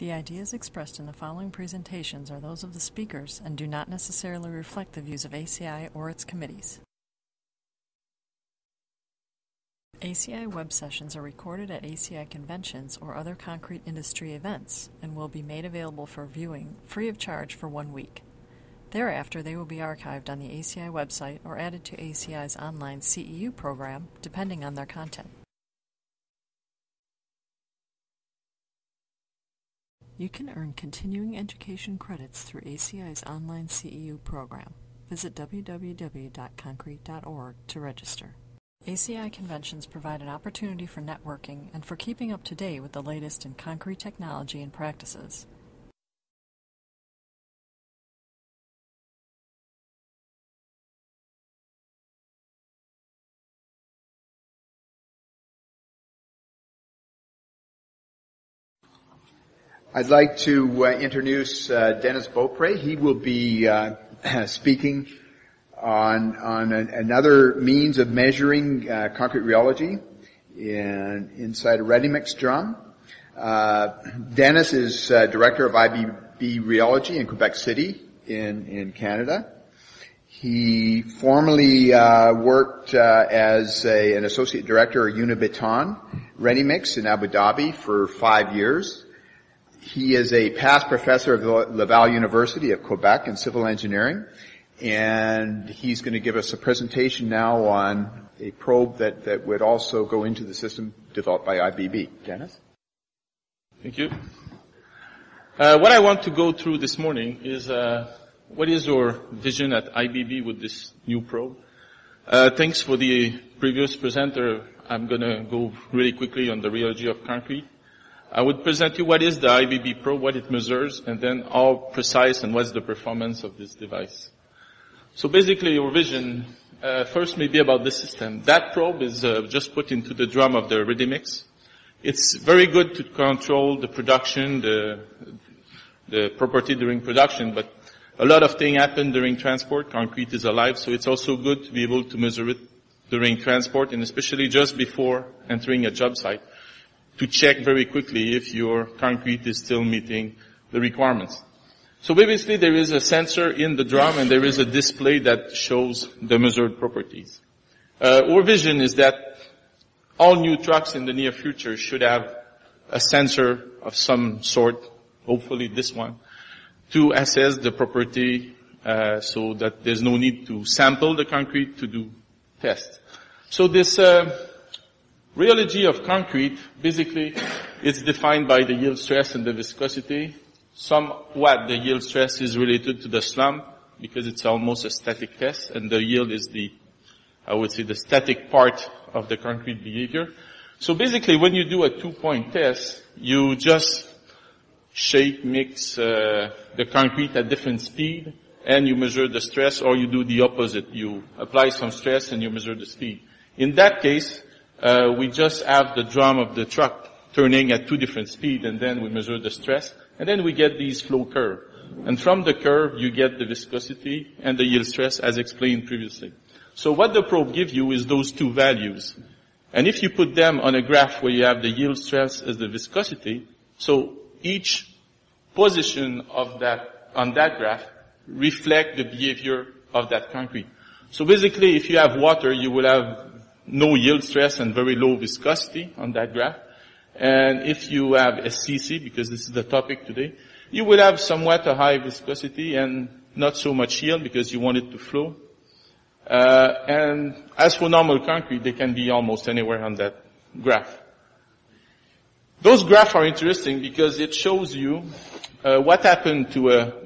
The ideas expressed in the following presentations are those of the speakers and do not necessarily reflect the views of ACI or its committees. ACI web sessions are recorded at ACI conventions or other concrete industry events and will be made available for viewing free of charge for 1 week. Thereafter, they will be archived on the ACI website or added to ACI's online CEU program, depending on their content. You can earn continuing education credits through ACI's online CEU program. Visit www.concrete.org to register. ACI conventions provide an opportunity for networking and for keeping up to date with the latest in concrete technology and practices. I'd like to introduce Dennis Beaupre. He will be speaking on another means of measuring concrete rheology inside a ready-mix drum. Dennis is director of IBB Rheology in Quebec City in Canada. He formerly worked as an associate director of Unibeton Ready-Mix in Abu Dhabi for 5 years. He is a past professor of Laval University of Quebec in civil engineering, and he's going to give us a presentation now on a probe that would also go into the system developed by IBB. Dennis? Thank you. What I want to go through this morning is what is our vision at IBB with this new probe. Thanks for the previous presenter. I'm going to go really quickly on the rheology of concrete. I would present you what is the IBB probe, what it measures, and then how precise and what's the performance of this device. So basically our vision, first maybe about the system. That probe is just put into the drum of the ready-mix. It's very good to control the production, the property during production, but a lot of things happen during transport. Concrete is alive, so it's also good to be able to measure it during transport, and especially just before entering a job site, to check very quickly if your concrete is still meeting the requirements. So basically there is a sensor in the drum and there is a display that shows the measured properties. Our vision is that all new trucks in the near future should have a sensor of some sort, hopefully this one, to assess the property so that there's no need to sample the concrete to do tests. So this rheology of concrete, basically, it's defined by the yield stress and the viscosity. Somewhat the yield stress is related to the slump because it's almost a static test, and the yield is the static part of the concrete behavior. So basically, when you do a 2-point test, you just shape, mix the concrete at different speed, and you measure the stress, or you do the opposite. You apply some stress and you measure the speed. In that case, we just have the drum of the truck turning at 2 different speeds, and then we measure the stress, and then we get these flow curve. And from the curve, you get the viscosity and the yield stress as explained previously. So what the probe gives you is those 2 values. And if you put them on a graph where you have the yield stress as the viscosity, so each position of that, on that graph, reflect the behavior of that concrete. So basically, if you have water, you will have no yield stress and very low viscosity on that graph. And if you have SCC, because this is the topic today, you will have somewhat a high viscosity and not so much yield because you want it to flow. And as for normal concrete, they can be almost anywhere on that graph. Those graphs are interesting because it shows you what happened to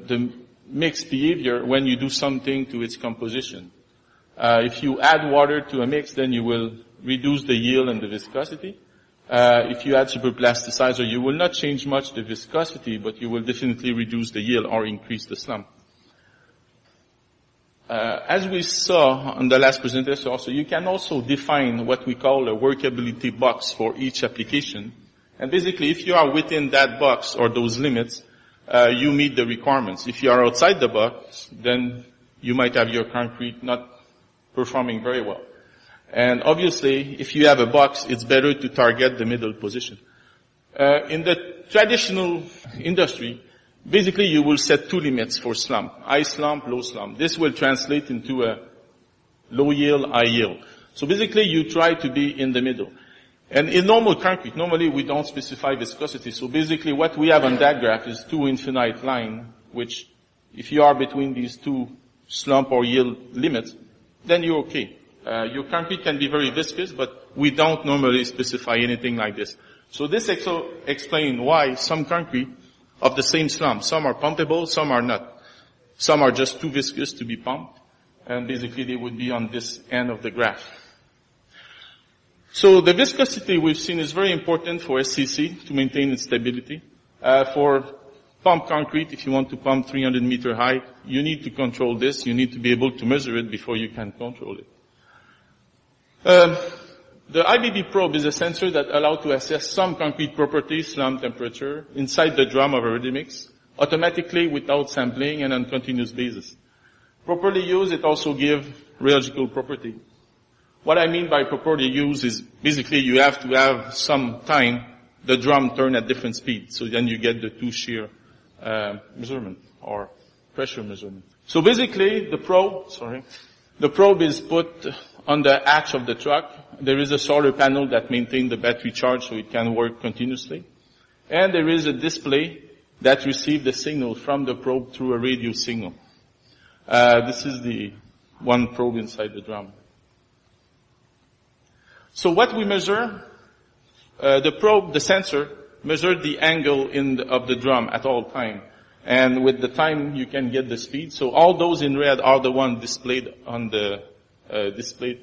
the mixed behavior when you do something to its composition. If you add water to a mix, then you will reduce the yield and the viscosity. If you add superplasticizer, you will not change much the viscosity, but you will definitely reduce the yield or increase the slump. As we saw on the last presentation also, you can also define what we call a workability box for each application. And basically, if you are within that box or those limits, you meet the requirements. If you are outside the box, then you might have your concrete not performing very well. And obviously, if you have a box, it's better to target the middle position. In the traditional industry, basically you will set two limits for slump. High slump, low slump. This will translate into a low yield, high yield. So basically you try to be in the middle. And in normal concrete, normally we don't specify viscosity. So basically what we have on that graph is two infinite line, which if you are between these two slump or yield limits, then you're okay. Your concrete can be very viscous, but we don't normally specify anything like this. So this explains why some concrete of the same slump, some are pumpable, some are not. Some are just too viscous to be pumped, and basically they would be on this end of the graph. So the viscosity we've seen is very important for SCC to maintain its stability. For pump concrete, if you want to pump 300 meter height, you need to control this. You need to be able to measure it before you can control it. The IBB probe is a sensor that allows to assess some concrete properties, slump temperature, inside the drum of a ready mix, automatically without sampling and on continuous basis. Properly used, it also gives rheological property. What I mean by properly used is basically you have to have some time the drum turn at different speeds, so then you get the two shear measurement or pressure measurement. So basically the probe is put on the hatch of the truck. There is a solar panel that maintains the battery charge so it can work continuously. And there is a display that receives the signal from the probe through a radio signal. This is the one probe inside the drum. So what we measure, the sensor measured the angle of the drum at all time. And with the time you can get the speed. So all those in red are the ones displayed on the display.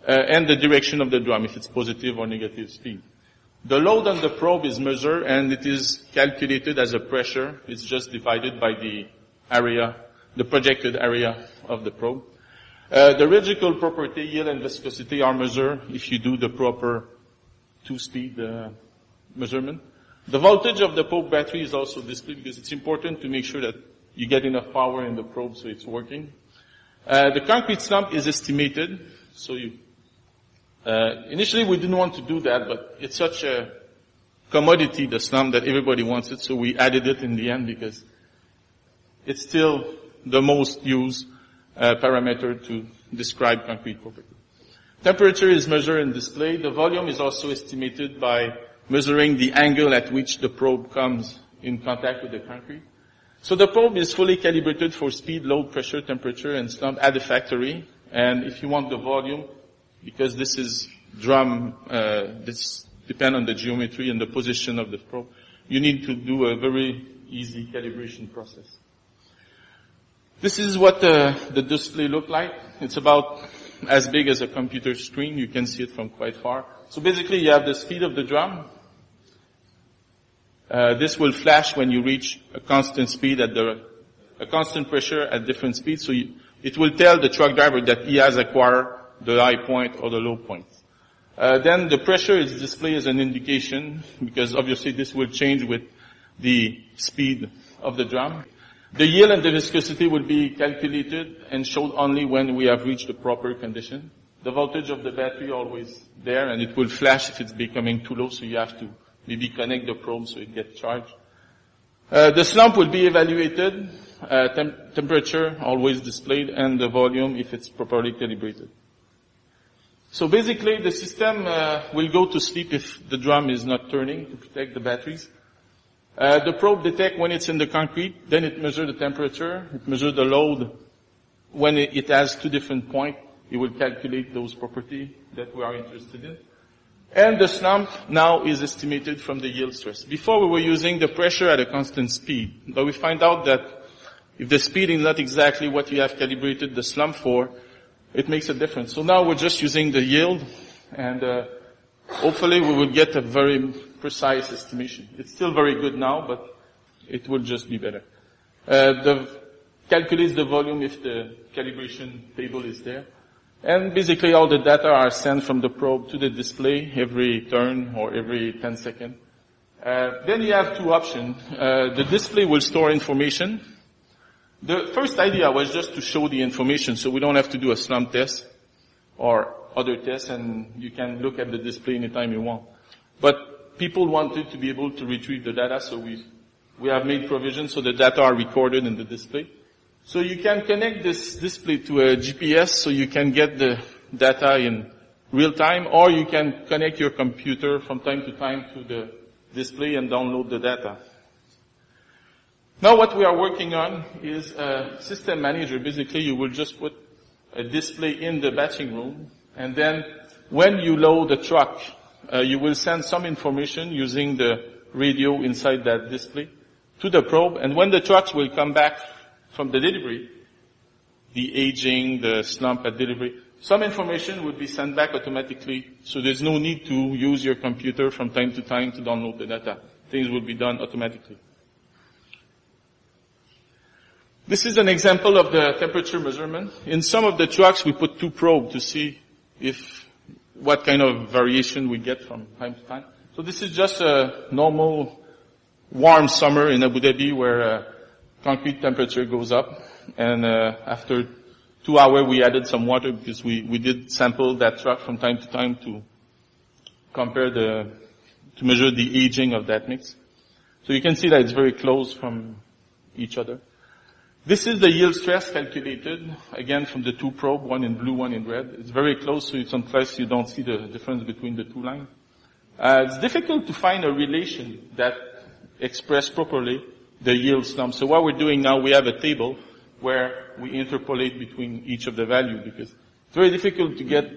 And the direction of the drum, if it's positive or negative speed. The load on the probe is measured and it is calculated as a pressure. It's just divided by the area, the projected area of the probe. The rheological property, yield and viscosity are measured if you do the proper two-speed measurement. The voltage of the probe battery is also displayed because it's important to make sure that you get enough power in the probe so it's working. The concrete slump is estimated, so initially we didn't want to do that, but it's such a commodity, the slump, that everybody wants it, so we added it in the end because it's still the most used parameter to describe concrete property. Temperature is measured and displayed. The volume is also estimated by measuring the angle at which the probe comes in contact with the concrete. So the probe is fully calibrated for speed, load, pressure, temperature, and slump at the factory. And if you want the volume, because this is drum, this depends on the geometry and the position of the probe, you need to do a very easy calibration process. This is what the display looks like. It's about as big as a computer screen. You can see it from quite far. So basically you have the speed of the drum. This will flash when you reach a constant speed a constant pressure at different speeds. So it will tell the truck driver that he has acquired the high point or the low point. Then the pressure is displayed as an indication because obviously this will change with the speed of the drum. The yield and the viscosity will be calculated and showed only when we have reached the proper condition. The voltage of the battery always there, and it will flash if it's becoming too low, so you have to maybe connect the probe so it gets charged. The slump will be evaluated, temperature always displayed, and the volume if it's properly calibrated. So basically the system will go to sleep if the drum is not turning to protect the batteries. The probe detects when it's in the concrete, then it measures the temperature, it measures the load. When it has two different points, it will calculate those properties that we are interested in. And the slump now is estimated from the yield stress. Before we were using the pressure at a constant speed, but we find out that if the speed is not exactly what we have calibrated the slump for, it makes a difference. So now we're just using the yield, and hopefully we will get a very precise estimation. It's still very good now, but it will just be better. Calculates the volume if the calibration table is there. And basically all the data are sent from the probe to the display every turn or every 10 seconds. Then you have two options. The display will store information. The first idea was just to show the information so we don't have to do a slump test or other tests, and you can look at the display anytime you want. But people wanted to be able to retrieve the data, so we have made provision so the data are recorded in the display. So you can connect this display to a GPS so you can get the data in real time, or you can connect your computer from time to time to the display and download the data. Now what we are working on is a system manager. Basically, you will just put a display in the batching room, and then when you load the truck, you will send some information using the radio inside that display to the probe, and when the trucks will come back from the delivery, the aging, the slump at delivery, some information would be sent back automatically, so there's no need to use your computer from time to time to download the data. Things will be done automatically. This is an example of the temperature measurement. In some of the trucks, we put 2 probes to see what kind of variation we get from time to time. So this is just a normal warm summer in Abu Dhabi where concrete temperature goes up. And after 2 hours, we added some water because we did sample that truck from time to time to measure the aging of that mix. So you can see that it's very close from each other. This is the yield stress calculated, again from the 2 probe, one in blue, one in red. It's very close, so it's unless you don't see the difference between the 2 lines. It's difficult to find a relation that expresses properly the yield slump. So what we're doing now, we have a table where we interpolate between each of the value because it's very difficult to get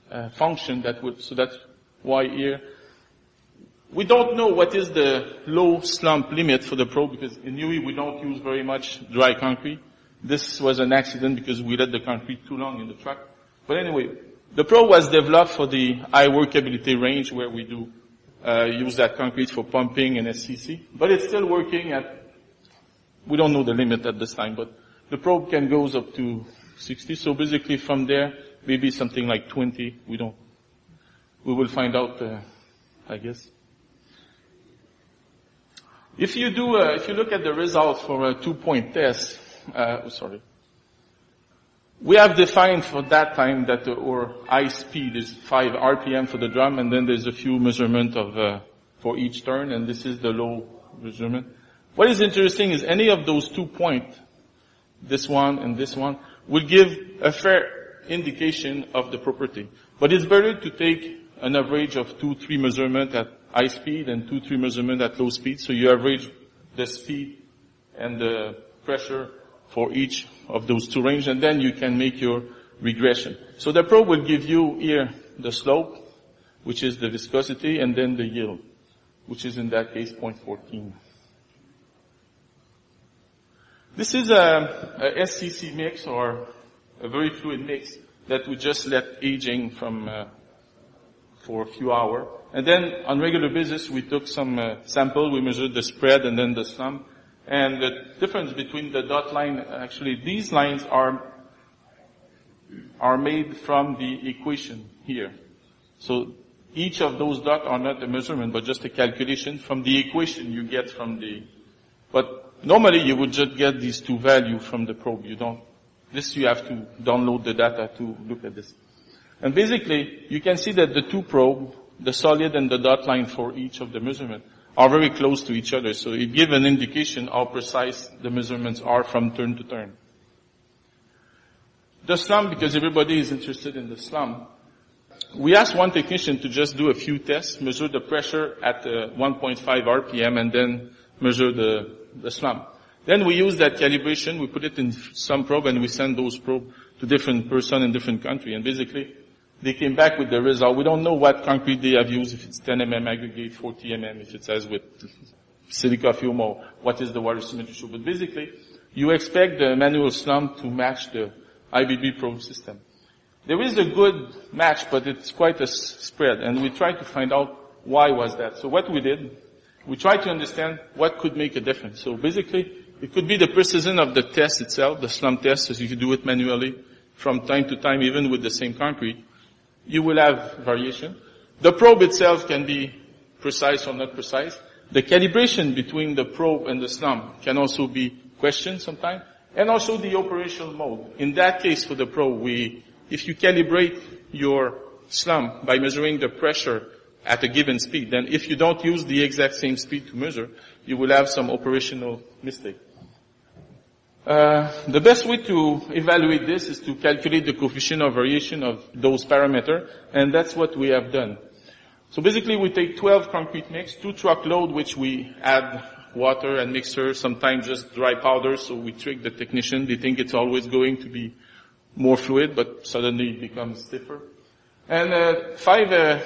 a function that would, so that's why here we don't know what is the low slump limit for the probe because in UE we don't use very much dry concrete. This was an accident because we let the concrete too long in the truck. But anyway, the probe was developed for the high workability range where we do use that concrete for pumping and SCC. But it's still working we don't know the limit at this time, but the probe can goes up to 60. So basically from there, maybe something like 20. We will find out, I guess. If you look at the results for a 2-point test, we have defined for that time that our high speed is 5 RPM for the drum, and then there's a few measurement for each turn, and this is the low measurement. What is interesting is any of those 2 points, this one and this one, will give a fair indication of the property. But it's better to take an average of 2-3 measurement at high speed and 2-3 measurement at low speed. So you average the speed and the pressure for each of those 2 ranges, and then you can make your regression. So the probe will give you here the slope, which is the viscosity, and then the yield, which is in that case 0.14. This is a SCC mix or a very fluid mix that we just let aging for a few hours. And then on regular basis we took some sample, we measured the spread and then the slump. And the difference between the dot line, actually these lines are made from the equation here. So each of those dots are not a measurement but just a calculation from the equation you get from but normally you would just get these 2 values from the probe. You have to download the data to look at this. And basically, you can see that the 2 probe, the solid and the dot line for each of the measurement, are very close to each other. So it gives an indication how precise the measurements are from turn to turn. The slump, because everybody is interested in the slump, we asked one technician to just do a few tests, measure the pressure at 1.5 RPM, and then measure the slump. Then we use that calibration, we put it in some probe, and we send those probes to different person in different country. And basically, they came back with the result. We don't know what concrete they have used, if it's 10 mm aggregate, 40 mm, if it's as with silica fume, or what is the water symmetry show. But basically, you expect the manual slump to match the IBB probe system. There is a good match, but it's quite a spread, and we tried to find out why was that. So what we did, we tried to understand what could make a difference. So basically, it could be the precision of the test itself, the slump test, as if you do it manually from time to time, even with the same concrete. You will have variation. The probe itself can be precise or not precise. The calibration between the probe and the slump can also be questioned sometimes. And also the operational mode. In that case for the probe, if you calibrate your slump by measuring the pressure at a given speed, then if you don't use the exact same speed to measure, you will have some operational mistake. The best way to evaluate this is to calculate the coefficient of variation of those parameters, and that's what we have done. So basically we take 12 concrete mix, 2 truckload, which we add water and mixer, sometimes just dry powder, so we trick the technician. They think it's always going to be more fluid, but suddenly it becomes stiffer. And 5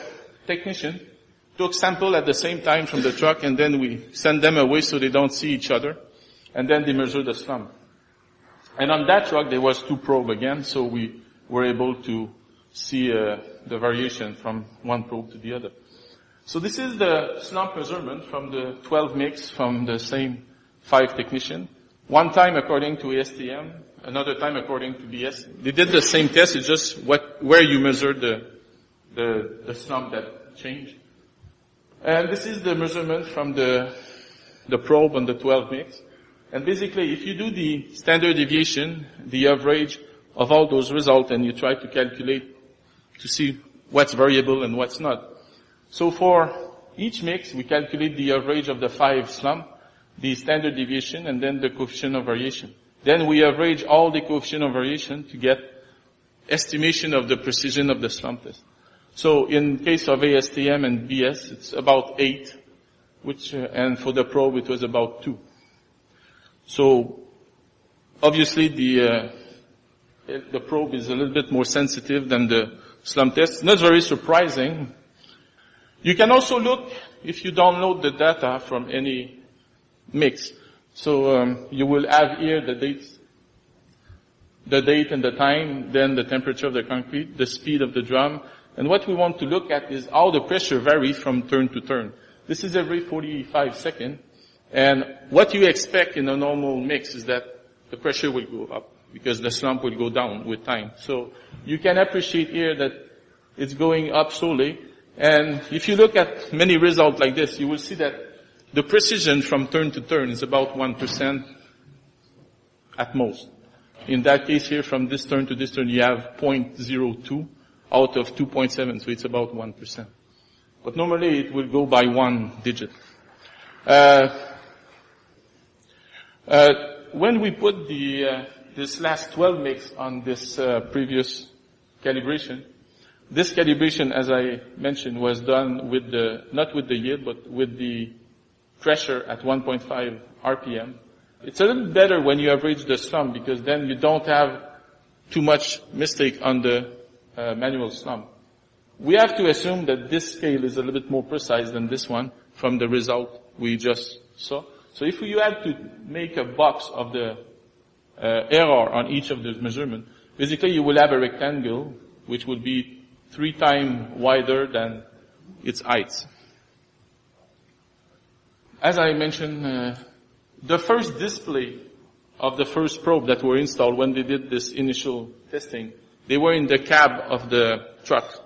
technicians took sample at the same time from the truck, and then we send them away so they don't see each other, and then they measure the slump. And on that truck there was 2 probe again, so we were able to see the variation from one probe to the other. So this is the slump measurement from the 12 mix from the same 5 technician. One time according to ASTM, another time according to BS. They did the same test, it's just where you measure the slump that changed. And this is the measurement from the probe on the 12 mix. And basically, if you do the standard deviation, the average of all those results, and you try to calculate to see what's variable and what's not. So for each mix, we calculate the average of the 5 slump, the standard deviation, and then the coefficient of variation. Then we average all the coefficient of variation to get estimation of the precision of the slump test. So in case of ASTM and BS, it's about 8, and for the probe it was about 2. So obviously the probe is a little bit more sensitive than the slump test. Not very surprising. You can also look if you download the data from any mix. So you will have here the date and the time, then the temperature of the concrete, the speed of the drum. And what we want to look at is how the pressure varies from turn to turn. This is every 45 seconds. And what you expect in a normal mix is that the pressure will go up because the slump will go down with time. So you can appreciate here that it's going up slowly. And if you look at many results like this, you will see that the precision from turn to turn is about 1% at most. In that case here, from this turn to this turn, you have 0.02 out of 2.7, so it's about 1%. But normally it will go by 1 digit. When we put this last 12 mix on this previous calibration, this calibration, as I mentioned, was done with not with the yield, but with the pressure at 1.5 RPM. It's a little better when you average the slump because then you don't have too much mistake on the manual slump. We have to assume that this scale is a little bit more precise than this one from the result we just saw. So if you had to make a box of the error on each of the measurements, basically you will have a rectangle which will be 3 times wider than its height. As I mentioned, the first display of the first probe that were installed when they did this initial testing, they were in the cab of the truck.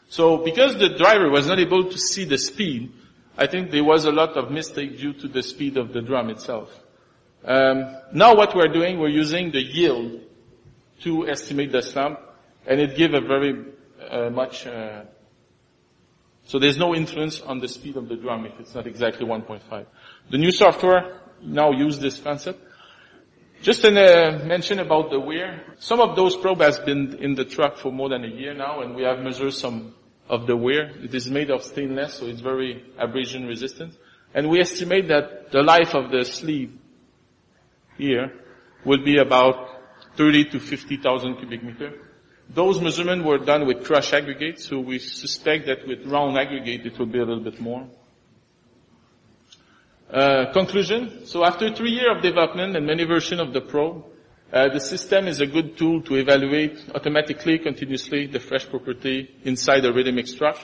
So because the driver was not able to see the speed, I think there was a lot of mistake due to the speed of the drum itself. Now what we're doing, we're using the yield to estimate the slump, and it gives a very much, so there's no influence on the speed of the drum if it's not exactly 1.5. The new software now use this concept. Just a mention about the wear. Some of those probe has been in the truck for more than a year now, and we have measured some of the wear. It is made of stainless, so it's very abrasion resistant. And we estimate that the life of the sleeve here will be about 30 to 50,000 cubic meter. Those measurements were done with crush aggregate, so we suspect that with round aggregate it will be a little bit more. Conclusion. So after 3 years of development and many versions of the probe, the system is a good tool to evaluate automatically, continuously the fresh property inside a ready-mix truck.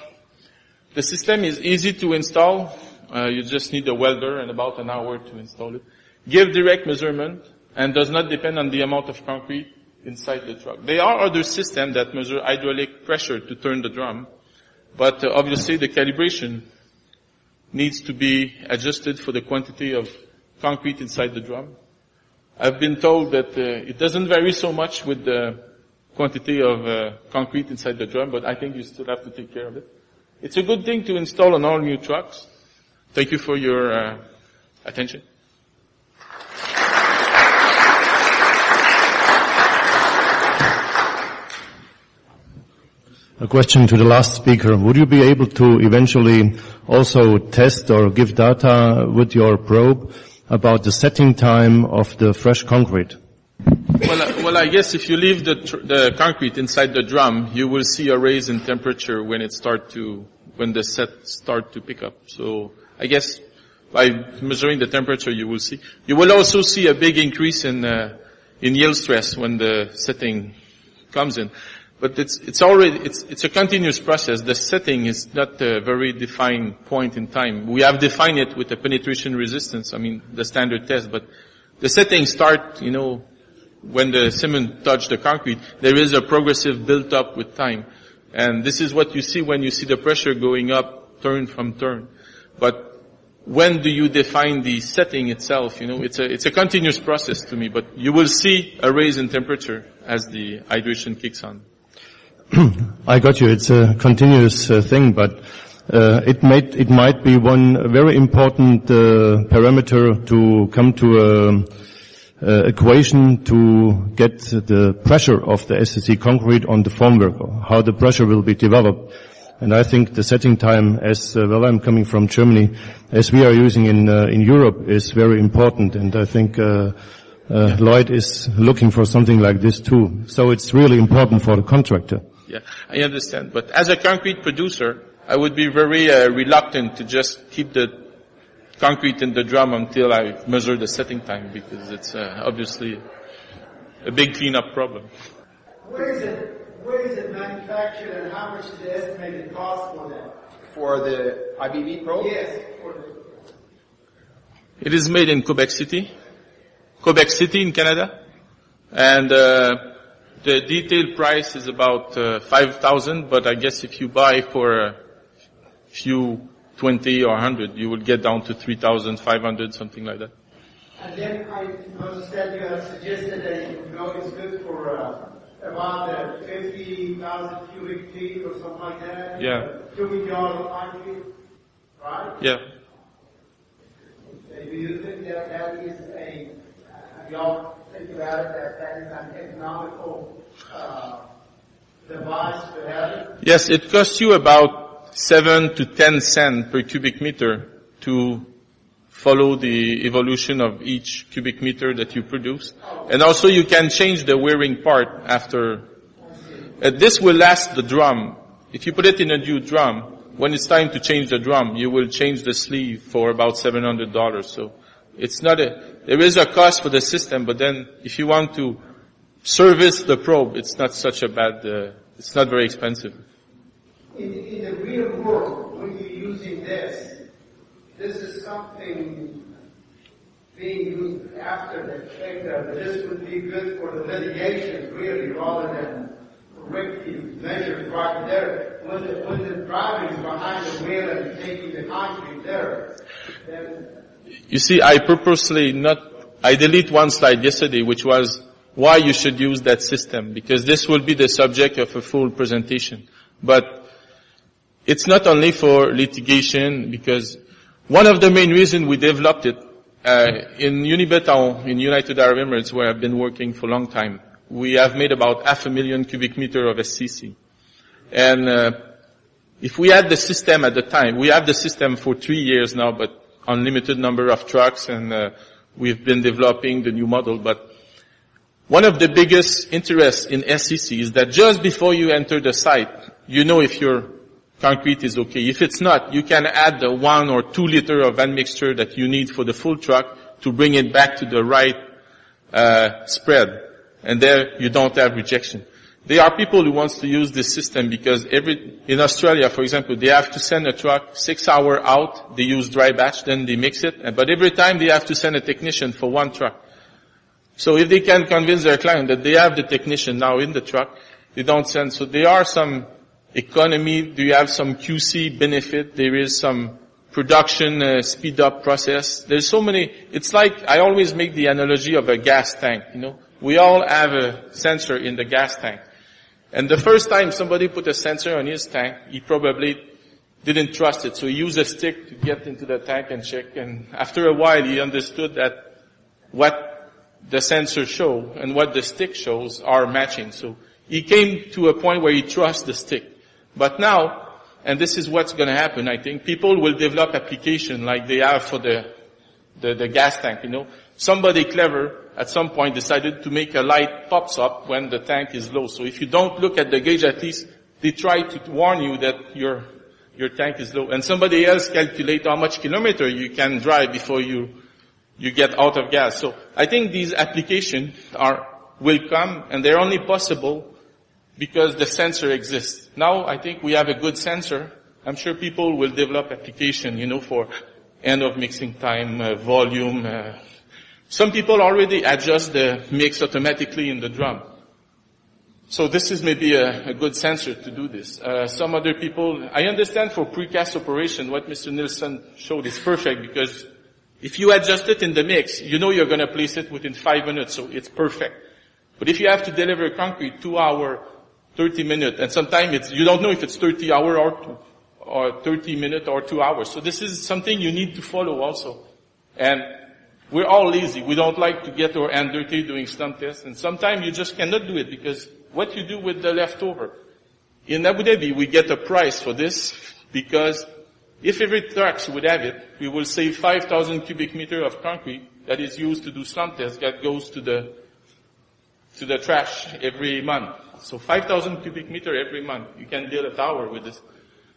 The system is easy to install. You just need a welder and about an hour to install it. Give direct measurement and does not depend on the amount of concrete inside the truck. There are other systems that measure hydraulic pressure to turn the drum, but obviously the calibration needs to be adjusted for the quantity of concrete inside the drum. I've been told that it doesn't vary so much with the quantity of concrete inside the drum, but I think you still have to take care of it. It's a good thing to install on all new trucks. Thank you for your attention. A question to the last speaker. Would you be able to eventually also test or give data with your probe about the setting time of the fresh concrete? Well, I guess if you leave the concrete inside the drum, you will see a raise in temperature when the sets start to pick up. So I guess by measuring the temperature, you will see. You will also see a big increase in yield stress when the setting comes in. But it's a continuous process. The setting is not a very defined point in time. We have defined it with the penetration resistance, the standard test, but the settings start, when the cement touch the concrete. There is a progressive build up with time. And this is what you see when you see the pressure going up turn from turn. But when do you define the setting itself? It's a continuous process to me, but you will see a raise in temperature as the hydration kicks on. I got you. It's a continuous thing, but it might be one very important parameter to come to a equation to get the pressure of the SCC concrete on the formwork, how the pressure will be developed. And I think the setting time, as well, I'm coming from Germany, as we are using in Europe, is very important. And I think Lloyd is looking for something like this too. So it's really important for the contractor. Yeah, I understand. But as a concrete producer, I would be very reluctant to just keep the concrete in the drum until I measure the setting time, because it's obviously a big cleanup problem. Where is it manufactured, and how much is the estimated cost for that? For the IBB probe? Yes. It is made in Quebec City in Canada, and the detailed price is about 5,000, but I guess if you buy for a few 20 or 100, you will get down to 3,500, something like that. And then I understand you have suggested that it's good for about 50,000 cubic feet or something like that. Yeah. Cubic yard of concrete, right? Yeah. Do you think that is y'all think about it, that is an economical device to have it? Yes, it costs you about 7 to 10 cents per cubic meter to follow the evolution of each cubic meter that you produce. And also you can change the wearing part after. This will last the drum. If you put it in a new drum, when it's time to change the drum, you will change the sleeve for about $700. So it's not there is a cost for the system, but then if you want to service the probe, it's not such a bad, it's not very expensive. In the real world, when you're using this is something being used after the fact that this would be good for the litigation, really, rather than correctly measured right there. When the driver is behind the wheel and taking the concrete there, then... You see, I delete one slide yesterday, which was why you should use that system, because this will be the subject of a full presentation. But it's not only for litigation, because one of the main reasons we developed it, in Unibeton, in United Arab Emirates, where I've been working for a long time, we have made about 500,000 cubic meter of SCC. And if we had the system at the time, we have the system for 3 years now, but unlimited number of trucks, and we've been developing the new model. But one of the biggest interests in SCC is that just before you enter the site, you know if your concrete is okay. If it's not, you can add the 1 or 2 liter of admixture that you need for the full truck to bring it back to the right spread. And there you don't have rejection. There are people who wants to use this system because in Australia, for example, they have to send a truck 6 hours out. They use dry batch, then they mix it. But every time they have to send a technician for one truck. So if they can convince their client that they have the technician now in the truck, they don't send. So there are some economy. Do you have some QC benefit? There is some production speed up process. There's so many. It's like I always make the analogy of a gas tank. We all have a sensor in the gas tank. And the first time somebody put a sensor on his tank, he probably didn't trust it. So he used a stick to get into the tank and check. And after a while, he understood that what the sensor show and what the stick shows are matching. So he came to a point where he trusts the stick. But now, and this is what's going to happen, I think, people will develop application like they have for the gas tank, you know. Somebody clever at some point decided to make a light pops up when the tank is low. So if you don't look at the gauge, at least they try to warn you that your tank is low. And somebody else calculate how much kilometer you can drive before you get out of gas. So I think these applications will come, and they're only possible because the sensor exists. Now I think we have a good sensor. I'm sure people will develop application, you know, for end of mixing time, volume. Some people already adjust the mix automatically in the drum. So this is maybe a good sensor to do this. Some other people, I understand for precast operation, what Mr. Nilsson showed is perfect, because if you adjust it in the mix, you know you're going to place it within 5 minutes, so it's perfect. But if you have to deliver concrete 2 hour, 30 minutes, and sometimes you don't know if it's 30 hour or 30 minutes or 2 hours. So this is something you need to follow also. And we're all lazy. We don't like to get our hand dirty doing slump tests, and sometimes you just cannot do it because what you do with the leftover. In Abu Dhabi, we get a price for this because if every truck would have it, we will save 5,000 cubic meter of concrete that is used to do slump tests that goes to the trash every month. So 5,000 cubic meter every month. You can build a tower with this.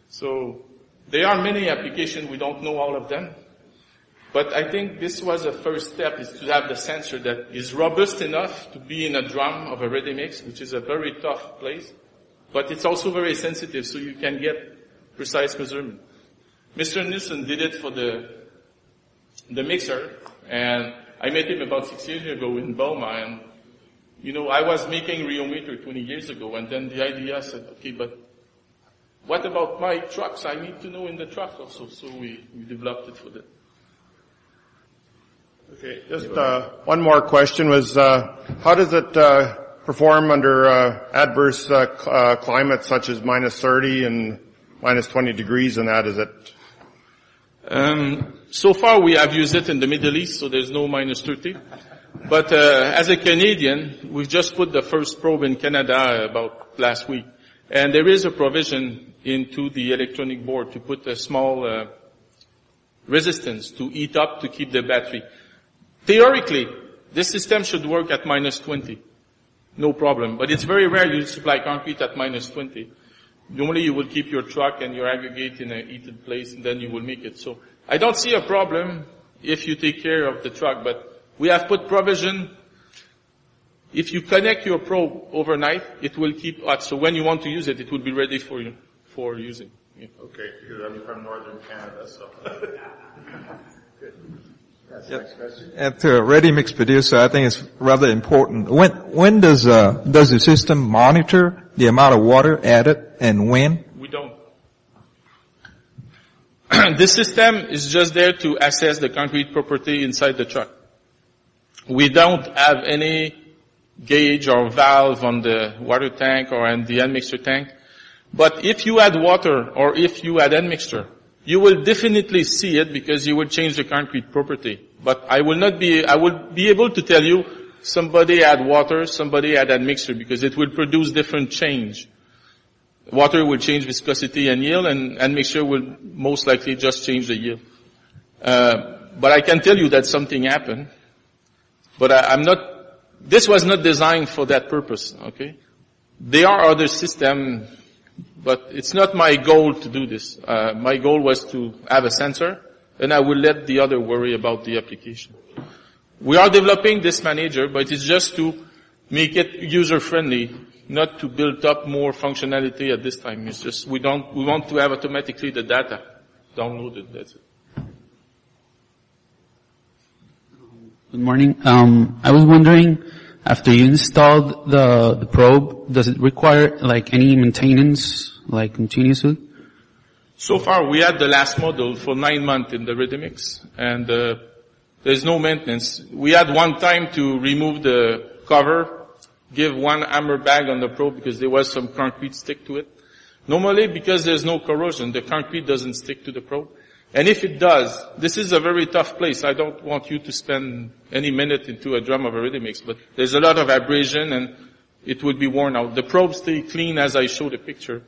So there are many applications. We don't know all of them. But I think this was a first step, is to have the sensor that is robust enough to be in a drum of a ready mix, which is a very tough place. But it's also very sensitive, so you can get precise measurement. Mr. Nilsson did it for the mixer, and I met him about 6 years ago in Boma, and you know, I was making rheometer 20 years ago, and then the idea said, okay, but what about my trucks? I need to know in the truck also. So we developed it for that. Okay, just one more question was, how does it perform under adverse climates such as minus 30 and minus 20 degrees and that? Is it? So far we have used it in the Middle East, so there's no minus 30. But as a Canadian, we've just put the first probe in Canada about last week. And there is a provision into the electronic board to put a small resistance to heat up to keep the battery. Theoretically, this system should work at minus 20. No problem. But it's very rare you supply concrete at minus 20. Normally you will keep your truck and your aggregate in a heated place, and then you will make it. So I don't see a problem if you take care of the truck, but we have put provision. If you connect your probe overnight, it will keep hot. So when you want to use it, it will be ready for you, for using. Yeah. Okay, because I'm from northern Canada, so. Good. At ready mix producer, I think it's rather important. When does the system monitor the amount of water added, and when? We don't. This system is just there to assess the concrete property inside the truck. We don't have any gauge or valve on the water tank or on the admixture tank. But if you add water or if you add admixture, you will definitely see it because you will change the concrete property. But I will be able to tell you somebody add water, somebody add admixture, because it will produce different change. Water will change viscosity and yield, and admixture will most likely just change the yield. But I can tell you that something happened. But this was not designed for that purpose, okay? There are other systems, but it's not my goal to do this. My goal was to have a sensor, and I will let the other worry about the application. We are developing this manager, but it's just to make it user-friendly, not to build up more functionality at this time. It's just we want to have automatically the data downloaded. That's it. Good morning. I was wondering, after you installed the probe, does it require like any maintenance, like continuously? So far, we had the last model for 9 months in the ready mix, and there's no maintenance. We had one time to remove the cover, give one hammer bag on the probe because there was some concrete stick to it. Normally, because there's no corrosion, the concrete doesn't stick to the probe. And if it does, this is a very tough place. I don't want you to spend any minute into a drum of a ready mix, but there's a lot of abrasion and it would be worn out. The probes stay clean as I showed the picture.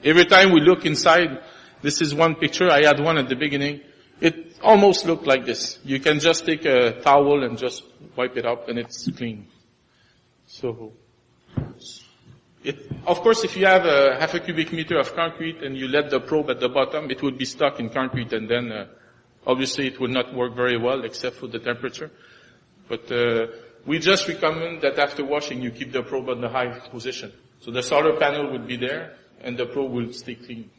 Every time we look inside, this is one picture. I had one at the beginning. It almost looked like this. You can just take a towel and just wipe it up and it's clean. So, of course, if you have a half a cubic meter of concrete and you let the probe at the bottom, it would be stuck in concrete and then, obviously it would not work very well except for the temperature. But, we just recommend that after washing you keep the probe on the high position. So the solder panel would be there and the probe will stay clean.